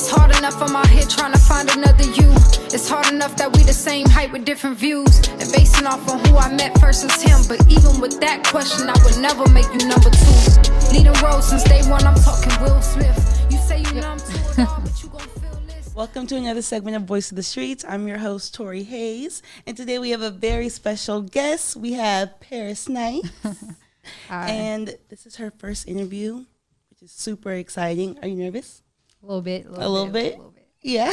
It's hard enough I'm out here trying to find another you. It's hard enough that we the same height with different views, and basing off on who I met versus him. But even with that question, I would never make you number two. Leading road since day one, I'm talking Will Smith. You say you numb to it all, but you gon' feel this. Welcome to another segment of Voice of the Streets. I'm your host, Tori Hayes, and today we have a very special guest. We have Paris Knight, and this is her first interview, which is super exciting. Are you nervous? A little bit. A little bit. Yeah.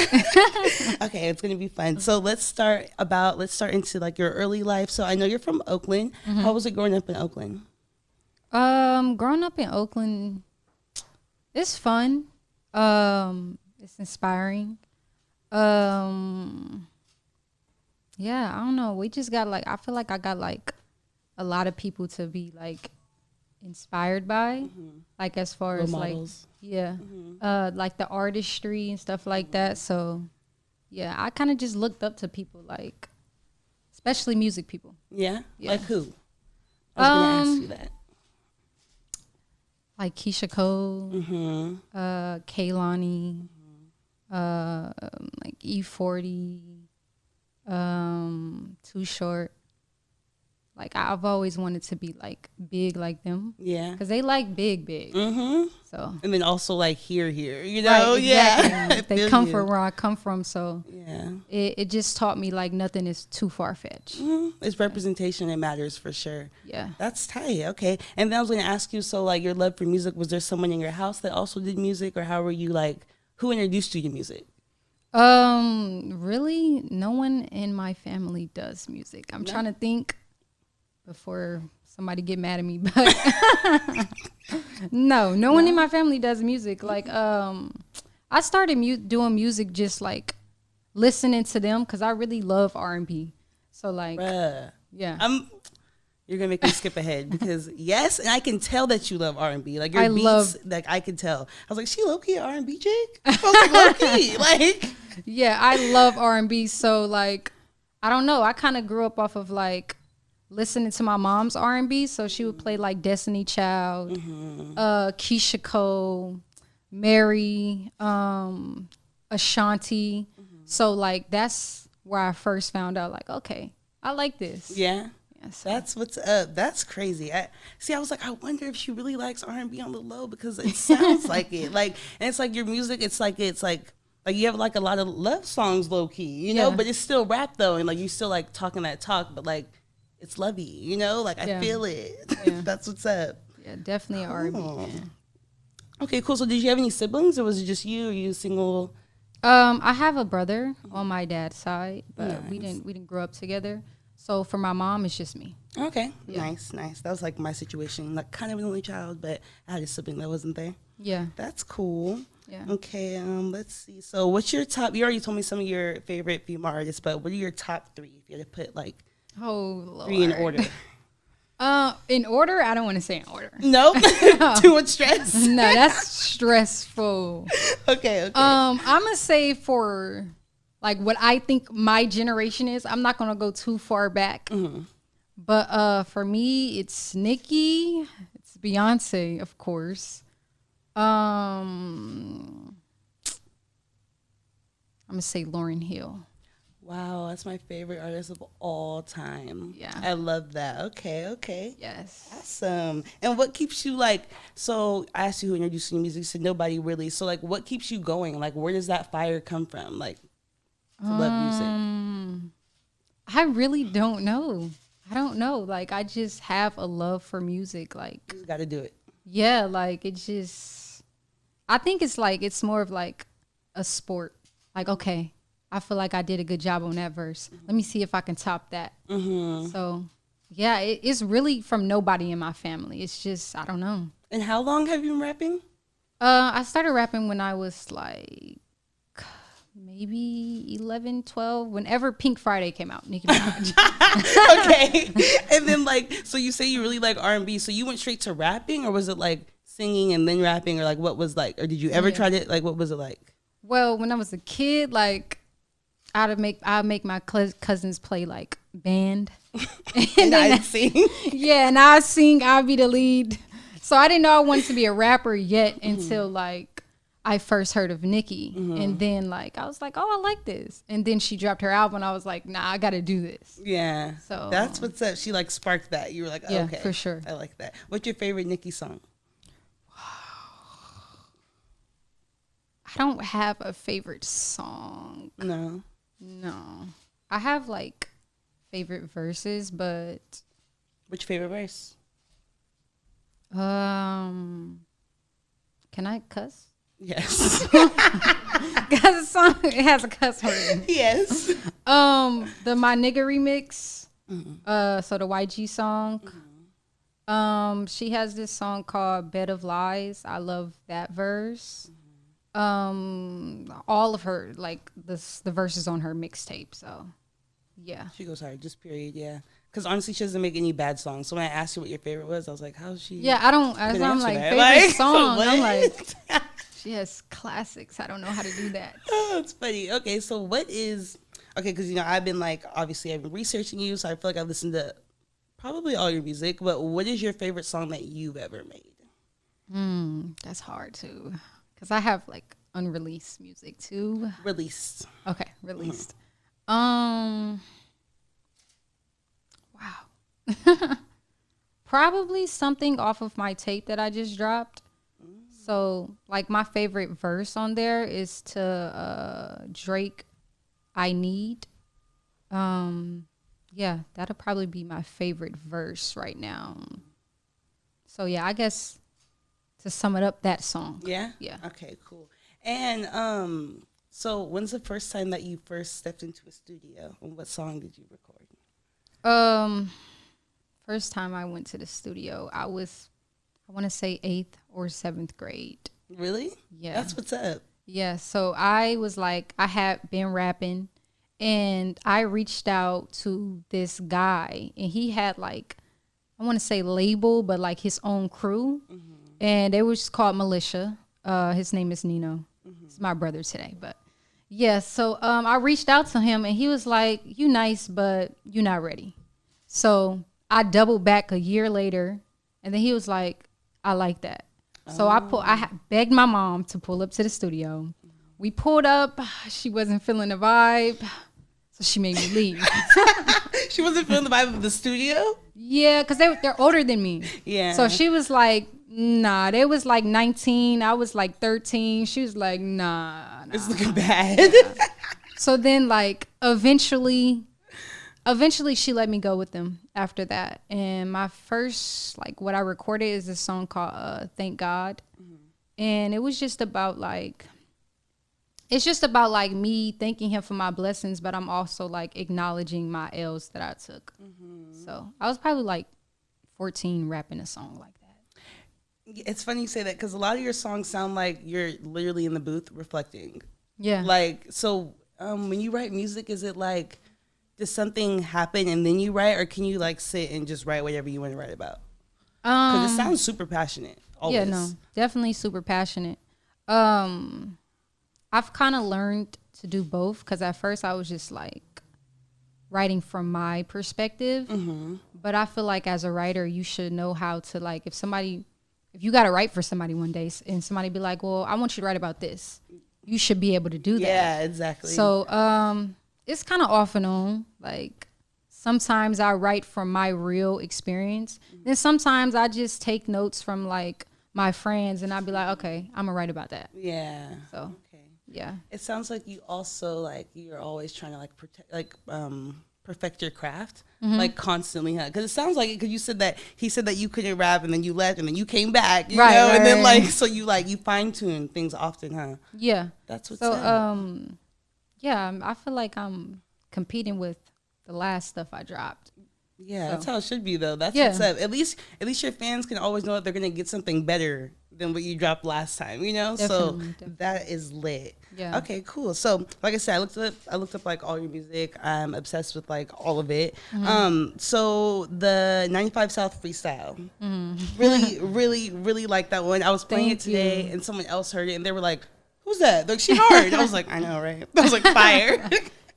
Okay, it's gonna be fun. So let's start into like your early life. So I know you're from Oakland. Mm-hmm. How was it growing up in Oakland? Growing up in Oakland, it's fun. It's inspiring. Yeah, I don't know. We just got I feel like I got a lot of people to be inspired by, as far as models. Like the artistry and stuff like that. So yeah, I kind of just looked up to people, especially music people. Yeah? Like who? I was gonna ask you that. Like Keisha Cole, Kehlani, like E40, Too Short. I've always wanted to be big like them. Yeah. Because they big. Mm-hmm. So. And then also here, you know? Right, exactly. Yeah. They come from where I come from. So yeah. It just taught me nothing is too far-fetched. Mm-hmm. It's representation that matters for sure. Yeah. That's tight. Okay. And then I was going to ask you, so your love for music, was there someone in your house that also did music, or how were you who introduced you to music? Really, no one in my family does music. I'm trying to think before somebody get mad at me, but no one in my family does music. I started doing music just listening to them because I really love R&B. So yeah. You're gonna make me skip ahead because yes, and I can tell that you love R&B. Your beats, I can tell. I was she low key R&B chick. I was low key, Yeah, I love R&B. So I don't know. I kind of grew up off of listening to my mom's R&B, so she would play Destiny Child, Keisha Cole, Mary, Ashanti. So that's where I first found out okay, I like this. Yeah. So. That's what's up. That's crazy. I was I wonder if she really likes R&B on the low because it sounds like it. And it's your music. It's you have a lot of love songs low key, you know, but it's still rap though, and you still talking that talk, but it's lovey, you know? I feel it. Yeah. That's what's up. Yeah, definitely R&B. Yeah. Okay, cool. So did you have any siblings, or was it just you? Or you single? I have a brother on my dad's side, but we didn't grow up together. So for my mom, it's just me. Okay. Yeah. Nice. That was my situation. Kind of an only child, but I had a sibling that wasn't there. Yeah. That's cool. Yeah. Okay, let's see. So what's your top, you already told me some of your favorite female artists, but what are your top three if you had to put oh, Lord. Three in order? In order? I don't want to say in order. Nope. Too much stress? No, that's stressful. Okay. I'm going to say for what I think my generation is, I'm not going to go too far back. Mm-hmm. But for me, it's Nicki. It's Beyonce, of course. I'm going to say Lauryn Hill. Wow, that's my favorite artist of all time. Yeah. I love that. Okay. Yes. Awesome. And what keeps you so I asked you who introduced you to music, you said nobody really. So what keeps you going? Where does that fire come from? To love music? I really don't know. I don't know. I just have a love for music. You just got to do it. Yeah, it just, I think it's it's more of a sport. Okay, I feel I did a good job on that verse. Let me see if I can top that. Mm-hmm. So, yeah, it's really from nobody in my family. It's just, I don't know. And how long have you been rapping? I started rapping when I was maybe 11, 12, whenever Pink Friday came out. Nicki Minaj. Okay. And then so you say you really like R&B, so you went straight to rapping, or was it singing and then rapping, or what was or did you ever try to what was it like? Well, when I was a kid, I'd make my cousins play band. And I'd sing. Yeah, and I'd be the lead. So I didn't know I wanted to be a rapper yet until I first heard of Nicki. And then like I was like, oh, I like this. And then she dropped her album and I was like, nah, I gotta do this. Yeah. So that's what's up. She like sparked that. You were like, yeah, okay. for sure. I like that. What's your favorite Nicki song? I don't have a favorite song. No. I have like favorite verses, but What's your favorite verse? can I cuss? Yes. Because the song it has a cuss word in it. Yes. The My Nigga remix. So the YG song. She has this song called Bed of Lies. I love that verse. All of her like the verses on her mixtape. So yeah. She goes hard, just period, yeah. Because honestly, she doesn't make any bad songs. So when I asked you what your favorite was, I was like, how's she? Yeah, I don't. As I'm like that? favorite Like, song. what? I'm like, she has classics. I don't know how to do that. Oh, it's funny. Okay, so what is because I've been researching you, so I feel like I've listened to probably all your music. But what is your favorite song that you've ever made? That's hard too, because I have like unreleased music too. Released. Okay, released. Wow. Probably something off of my tape that I just dropped. So like my favorite verse on there is to Drake, I Need. Yeah, that'll probably be my favorite verse right now. So yeah, I guess to sum it up, that song. Yeah? Yeah. Okay, cool. And so when's the first time that you first stepped into a studio? And what song did you record? First time I went to the studio, I want to say 8th or 7th grade. Really? Yeah. That's what's up. Yeah, so I was like, I had been rapping and I reached out to this guy and he had like, I want to say label, but like his own crew. And they was called Militia. His name is Nino. He's my brother today, but yeah. So I reached out to him and he was like, you nice, but you're not ready. So I doubled back a year later and then he was like, I like that. So I begged my mom to pull up to the studio. We pulled up. She wasn't feeling the vibe. So she made me leave. She wasn't feeling the vibe of the studio? Yeah, because they're older than me. Yeah. So she was like, nah. They was like 19. I was like 13. She was like, nah. It's looking bad. Yeah. So then like eventually she let me go with them after that. And my first, like what I recorded is a song called Thank God. And it was just about like, it's just about like me thanking him for my blessings, but I'm also like acknowledging my L's that I took. So I was probably like 14 rapping a song like that. It's funny you say that because a lot of your songs sound like you're literally in the booth reflecting. Yeah. Like, so when you write music, is it like, does something happen and then you write, or can you like sit and just write whatever you want to write about? Because it sounds super passionate. Always. Yeah, no, definitely super passionate. I've kind of learned to do both because at first I was just like writing from my perspective. But I feel like as a writer, you should know how to like, if you got to write for somebody one day and somebody be like, well, I want you to write about this. You should be able to do that. Yeah, exactly. So it's kind of off and on. Like sometimes I write from my real experience. Then sometimes I just take notes from like my friends and I'd be like, okay, I'm gonna write about that. Yeah. So okay. Yeah. It sounds like you also like you're always trying to like perfect your craft like constantly, huh? Because it sounds like it. Because he said that you couldn't rap and then you left and then you came back, you know, and then like so you fine tune things often, huh? Yeah. That's what's so. up. Yeah, I feel like I'm competing with the last stuff I dropped. Yeah, So. that's how it should be though. That's what's up. At least your fans can always know that they're gonna get something better than what you dropped last time, you know? Definitely. That is lit. Yeah. Okay, cool. So like I said, I looked up like all your music. I'm obsessed with like all of it. So the 95 South freestyle. Really, really, really like that one. I was playing it today and someone else heard it and they were like, who's that? Like, she hard. I was like, I know, right? I was like, fire.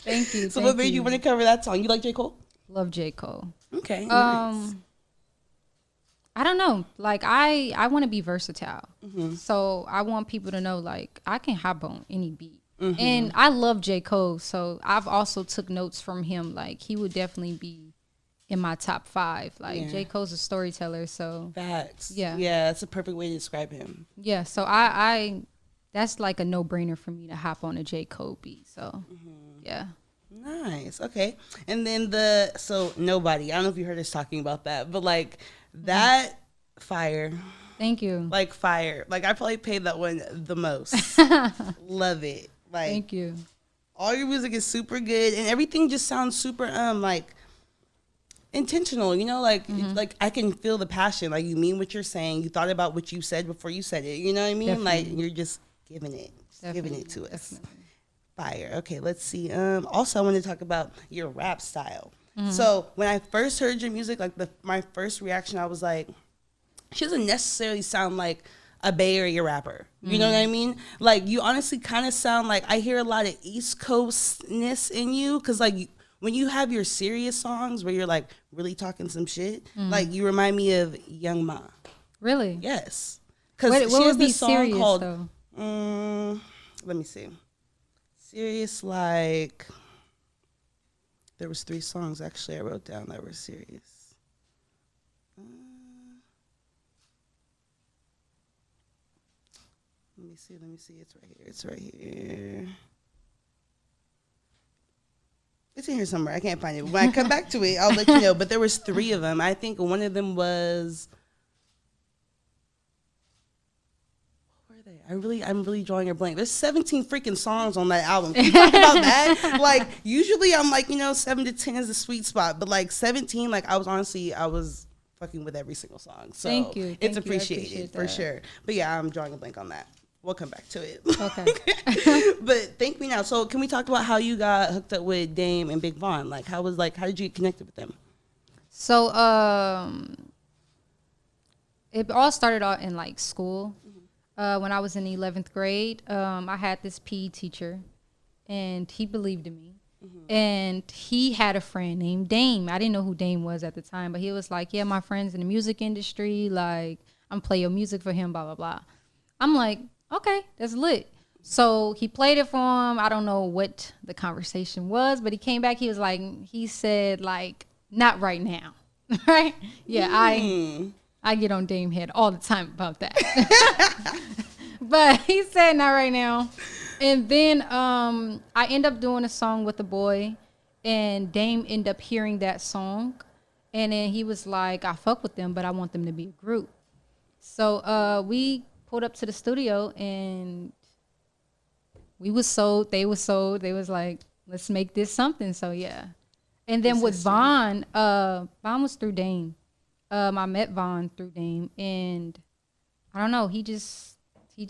Thank you. So what made you want to cover that song? You like J. Cole? Love J. Cole. Okay. Nice. I don't know. Like I want to be versatile. So I want people to know like I can hop on any beat. And I love J. Cole, so I've also took notes from him. Like he would definitely be in my top 5. Like J. Cole's a storyteller, so facts. Yeah. Yeah, that's a perfect way to describe him. Yeah, so I that's like a no-brainer for me to hop on a J. Cole beat. So yeah. Nice. Okay. And then so Nobody. I don't know if you heard us talking about that, but like that fire. Thank you. Like fire. Like I probably paid that one the most. Love it. Like Thank you. all your music is super good and everything just sounds super like intentional, you know, like like I can feel the passion. Like you mean what you're saying. You thought about what you said before you said it. You know what I mean? Definitely. Like you're just giving it. Giving it to us. Definitely. Fire. Okay, let's see. Also I want to talk about your rap style. So when I first heard your music, like my first reaction, I was like, she doesn't necessarily sound like a Bay Area rapper. You know what I mean? Like you honestly kind of sound like, I hear a lot of East Coastness in you, because like when you have your serious songs where you're like really talking some shit, like you remind me of Young Ma. Really? Yes. Because What she would has be this song serious called, though? let me see. Serious, like there was 3 songs actually I wrote down that were serious. Let me see. It's right here. It's in here somewhere. I can't find it. When I come back to it, I'll let you know. But there was 3 of them. I think one of them was, what were they? I'm really drawing a blank. There's 17 freaking songs on that album. Can you talk about that? Like usually I'm like, 7 to 10 is the sweet spot, but like 17, like I was fucking with every single song. So Thank you. It's I appreciated appreciate for that. sure. But yeah, I'm drawing a blank on that. We'll come back to it. Okay. But Thank Me Now. So can we talk about how you got hooked up with Dame and Big Von? Like how did you get connected with them? So it all started out in like school. When I was in the 11th grade, I had this PE teacher, and he believed in me. And he had a friend named Dame. I didn't know who Dame was at the time, but he was like, yeah, my friend's in the music industry. Like, I'm playing your music for him, blah, blah, blah. I'm like, okay, that's lit. So he played it for him. I don't know what the conversation was, but he came back. He was like, he said, like, not right now. Right? Yeah, I get on Dame head all the time about that. But he said not right now. And then I end up doing a song with a boy, and Dame ended up hearing that song. And then he was like, I fuck with them, but I want them to be a group. So we pulled up to the studio, and we was sold. They was sold. They was like, let's make this something. So, yeah. And then with Von, Von was through Dame. I met Von through Dame, and I don't know. He just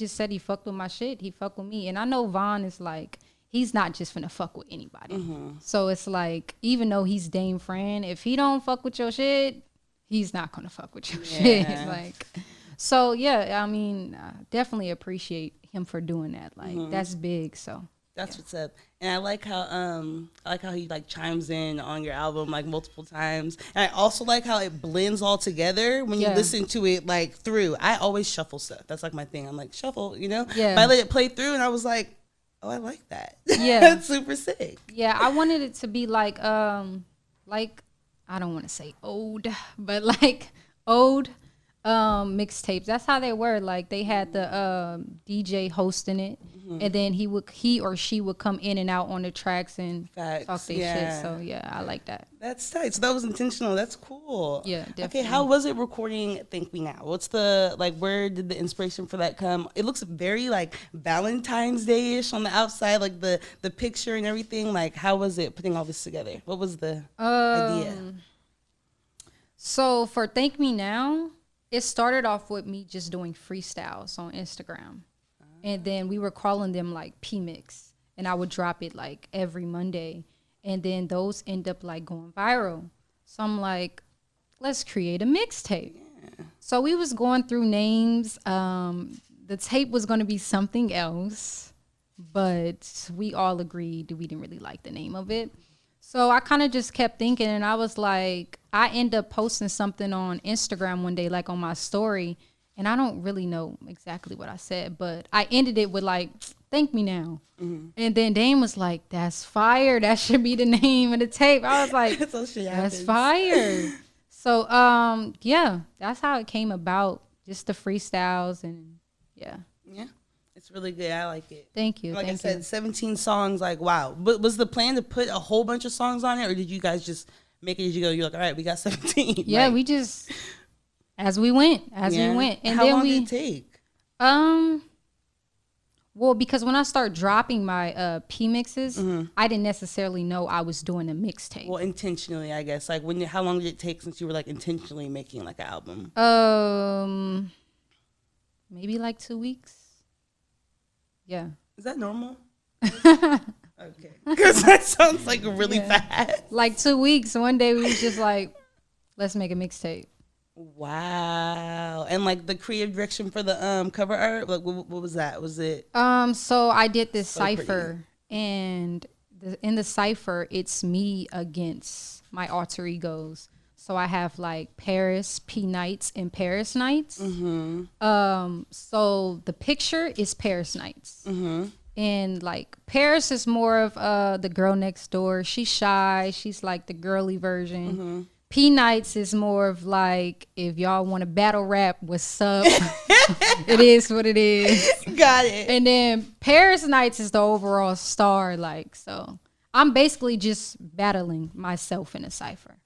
said he fucked with my shit. He fucked with me, and I know Von is like, he's not just finna fuck with anybody. So it's like, even though he's Dame friend, if he don't fuck with your shit, he's not gonna fuck with your shit. Like, so yeah, I mean, definitely appreciate him for doing that. Like, that's big. So. That's what's up. And I like how he like chimes in on your album like multiple times. And I also like how it blends all together when you listen to it like through. I always shuffle stuff. That's like my thing. I'm like, shuffle, Yeah. But I let it play through, and I was like, oh, I like that. Yeah. That's super sick. Yeah, I wanted it to be like I don't want to say old, but like old mixtapes. That's how they were. Like they had the DJ hosting it, and then he or she would come in and out on the tracks and talk their shit. So yeah, I like that. That's tight. So that was intentional. That's cool. Yeah, definitely. Okay, how was it recording Thank Me Now? What's the where did the inspiration for that come? It looks very like Valentine's Day-ish on the outside, like the picture and everything. Like how was it putting all this together? What was the idea? So for Thank Me Now, it started off with me just doing freestyles on Instagram. And then we were calling them like P-Mix. And I would drop it like every Monday. And then those end up like going viral. So I'm like, let's create a mixtape. Yeah. So we was going through names. The tape was going to be something else. But we all agreed we didn't really like the name of it. So I kind of just kept thinking, and I was like, I end up posting something on Instagram one day, like on my story, and I don't really know exactly what I said, but I ended it with like, thank me now. And then Dame was like, that's fire. That should be the name of the tape. I was like, that's fire. So, yeah, that's how it came about. Just the freestyles and yeah. Yeah. It's really good. I like it. Thank you. Like I said, 17 songs, like, wow. But was the plan to put a whole bunch of songs on it, or did you guys just make it as you go? You're like, all right, we got 17. Yeah, like, we just, as we went. And how then long did it take? Well, because when I start dropping my P mixes, I didn't necessarily know I was doing a mixtape. Well, intentionally, I guess. Like, how long did it take since you were like intentionally making like an album? Maybe like 2 weeks. Yeah. Is that normal? Okay. Because that sounds like really fast. Like 2 weeks. One day we was just like, let's make a mixtape. Wow. And like the creative direction for the cover art, like what was that? Was it? So I did this cipher, pretty. and in the cipher, it's me against my alter egos. So I have like Paris P Nights and Paris Nights. So the picture is Paris Nights. And like Paris is more of the girl next door. She's shy. She's like the girly version. P Nights is more of like, if y'all want to battle rap, what's up? It is what it is. Got it. And then Paris Nights is the overall star. Like, so I'm basically just battling myself in a cipher.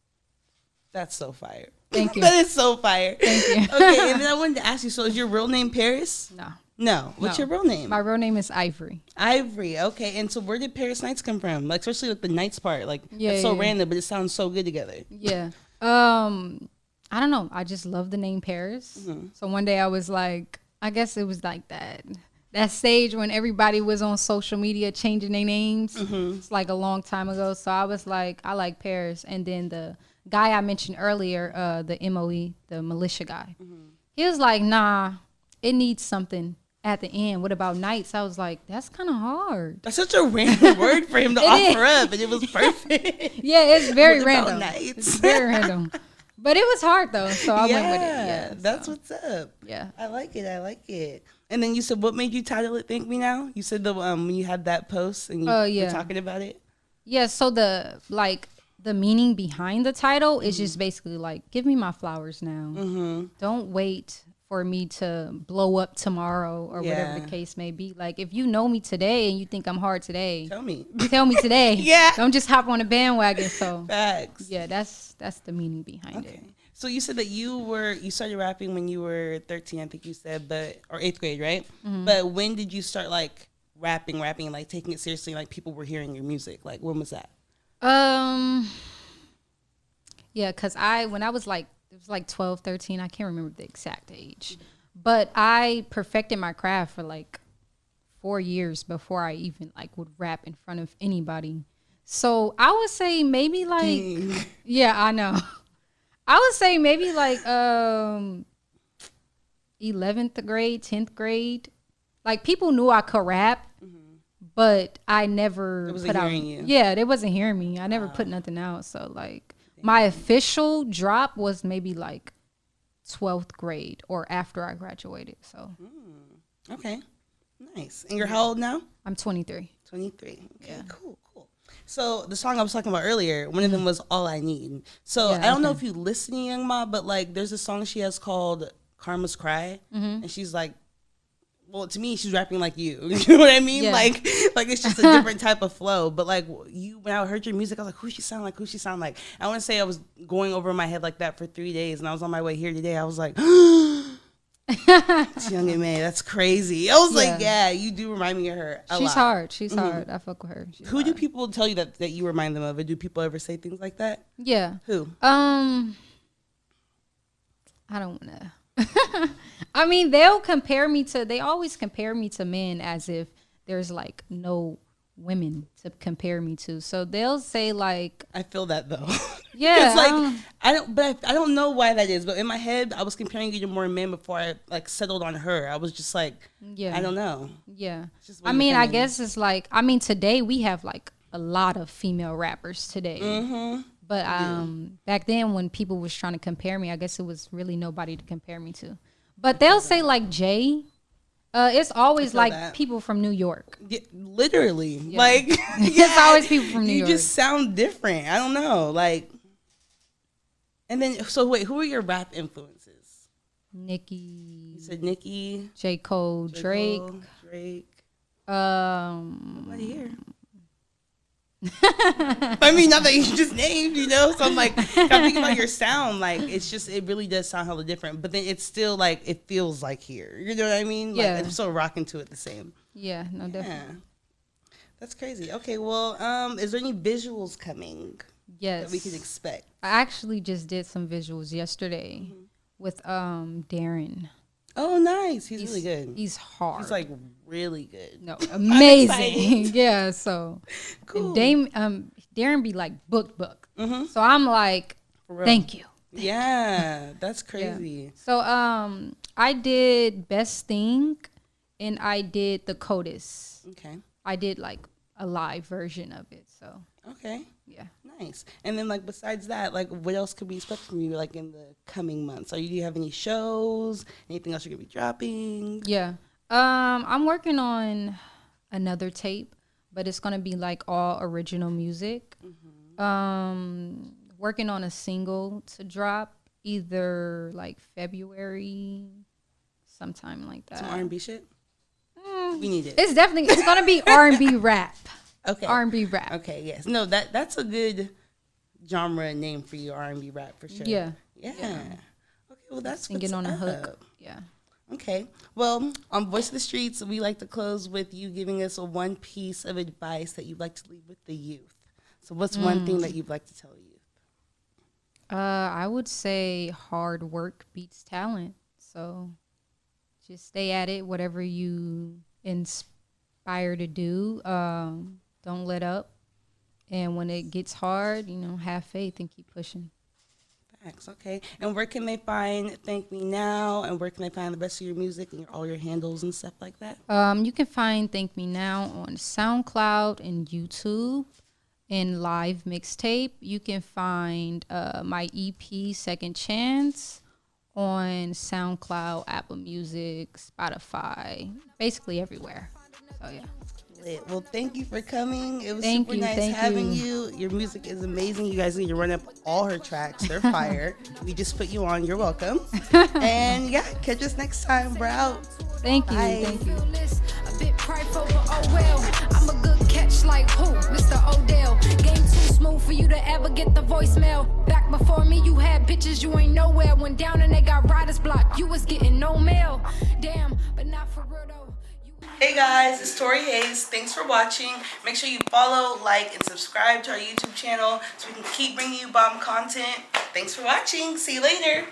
That's so fire. Thank you. That is so fire. Thank you. Okay, and then I wanted to ask you, so is your real name Paris? No. What's your real name? My real name is Ivory. Ivory. Okay, and so where did Paris Nights come from? Like, especially like the Nights part. Like, it's so random, but it sounds so good together. Yeah. I don't know. I just love the name Paris. So one day I was like, I guess it was like that stage when everybody was on social media changing their names. It's like a long time ago. So I was like, I like Paris. And then the guy I mentioned earlier, the MOE, the militia guy, he was like, nah, it needs something at the end. What about Nights? I was like, that's kind of hard. That's such a random word for him to offer up, and it was perfect. Yeah, it's very What random. about Nights? It's very random. But it was hard though, so I went with it. Yeah, that's what's up. Yeah, I like it. And then you said, what made you title it "Thank Me Now"? You said when you had that post and you were talking about it. Yeah. So the meaning behind the title is just basically like, give me my flowers now. Don't wait for me to blow up tomorrow or whatever the case may be. Like, if you know me today and you think I'm hard today, tell me today. Yeah. Don't just hop on a bandwagon. So facts. Yeah, that's the meaning behind it. So you said that you started rapping when you were 13, I think you said, or 8th grade, right? But when did you start like rapping, like taking it seriously, like people were hearing your music? Like, when was that? Yeah, because when I was like, it was like 12, 13. I can't remember the exact age. But I perfected my craft for like 4 years before I even like would rap in front of anybody. So I would say maybe like, yeah, I know. I would say maybe like 11th grade, 10th grade. Like, people knew I could rap, but I never put out. You. Yeah, they wasn't hearing me. I never put nothing out. So like, my official drop was maybe like 12th grade or after I graduated. So. Okay. Nice. And you're how old now? I'm 23. 23. Okay, yeah. Cool. So the song I was talking about earlier, one of them was All I Need. So I don't know if you listen to Young Ma, but like there's a song she has called Karma's Cry. And she's like, well, to me, she's rapping like you. You know what I mean? Yeah. Like it's just a different type of flow. But like when I heard your music, I was like, who she sound like? I want to say I was going over in my head like that for 3 days, and I was on my way here today. I was like, it's Young M.A. That's crazy. I was like, yeah, you do remind me of her a lot. She's hard. She's hard. I fuck with her. Who do people tell you that you remind them of? Or do people ever say things like that? Yeah. Who? I don't want to. I mean, they always compare me to men as if there's like no women to compare me to. So they'll say like, I feel that though. Yeah. It's like, I don't know why that is, but in my head, I was comparing you to more men before I like settled on her. I was just like, I don't know. Yeah. I mean, I guess it's like, today we have like a lot of female rappers today. But back then when people was trying to compare me, I guess it was really nobody to compare me to. But they'll say like Jay. It's always like that. People from New York. Yeah, literally. Yeah. Like it's always people from New York. You just sound different. I don't know. Like, and then so wait, who are your rap influences? Nicki. You said Nicki. J. Cole, Drake. Nobody here. I mean, not that you just named, you know. So I'm like, I'm thinking about your sound. Like, it's just, it really does sound hella different. But then it's still like, it feels like here. You know what I mean? Like, I'm still rocking to it the same. Yeah, no, definitely. That's crazy. Okay, well, is there any visuals coming? Yes, that we can expect. I actually just did some visuals yesterday with Darren. Oh, nice. He's really good. He's hard. He's like really good. No, amazing. Yeah, so cool. And Darren be like book. So I'm like, thank you. Yeah, that's crazy. Yeah. So I did Best Thing and I did the Codis. Okay. I did like a live version of it. So okay. Yeah. Nice. And then like besides that, like what else could we expect from you like in the coming months? Do you have any shows? Anything else you're gonna be dropping? Yeah. I'm working on another tape, but it's gonna be like all original music. Working on a single to drop either like February, sometime like that. Some R&B shit? We need it. It's gonna be R&B rap. Okay. R&B rap. Okay, yes. No, that's a good genre name for you, R&B rap for sure. Yeah. Okay, well that's thinking on a hook. Up. Yeah. Okay. Well, on Voice of the Streets, we like to close with you giving us one piece of advice that you'd like to leave with the youth. So what's one thing that you'd like to tell the youth? I would say hard work beats talent. So just stay at it, whatever you inspire to do. Don't let up. And when it gets hard, have faith and keep pushing. Thanks. Okay. And where can they find Thank Me Now? And where can they find the rest of your music and all your handles and stuff like that? You can find Thank Me Now on SoundCloud and YouTube and Live Mixtape. You can find my EP Second Chance on SoundCloud, Apple Music, Spotify, basically everywhere. So yeah. Well, thank you for coming. It was super nice having you. Your music is amazing. You guys need to run up all her tracks. They're fire. We just put you on. You're welcome. And yeah, catch us next time. We're out. Thank you. Bye. Thank you. A bit prideful, but oh well. I'm a good catch like who? Mr. Odell. Game too smooth for you to ever get the voicemail. Back before me, you had bitches you ain't nowhere. Went down and they got writer's block. You was getting no mail. Damn, but not for real though. Hey guys, it's Tori Hayes. Thanks for watching. Make sure you follow, like, and subscribe to our YouTube channel so we can keep bringing you bomb content. Thanks for watching. See you later.